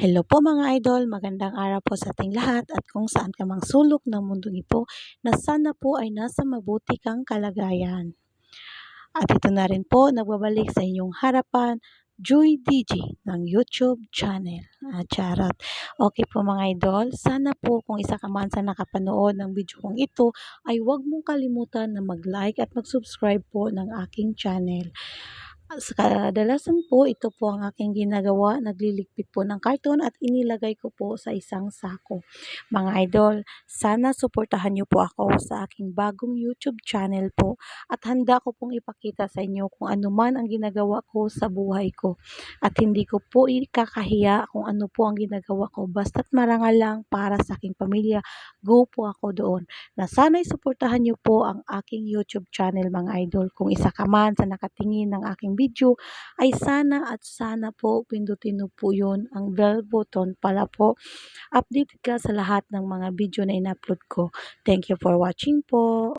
Hello po mga idol, magandang araw po sa ating lahat at kung saan ka mang sulok ng mundong ito na sana po ay nasa mabuti kang kalagayan. At ito na rin po, nagbabalik sa inyong harapan, Joy DJ ng YouTube channel. Charot. Okay po mga idol, sana po kung isa ka man sa nakapanood ng video kong ito ay huwag mong kalimutan na mag-like at mag-subscribe po ng aking channel. Sa kadalasan po, ito po ang aking ginagawa, nagliligpit po ng karton at inilagay ko po sa isang sako. Mga idol, sana suportahan niyo po ako sa aking bagong YouTube channel po at handa ko pong ipakita sa inyo kung ano man ang ginagawa ko sa buhay ko. At hindi ko po ikakahiya kung ano po ang ginagawa ko basta't marangal lang para sa aking pamilya, go po ako doon. Na sana'y suportahan niyo po ang aking YouTube channel mga idol. Kung isa ka man sa nakatingin ng aking video, ay sana at sana po pindutin mo po yun, ang bell button para po updated ka sa lahat ng mga video na in-upload ko. Thank you for watching po.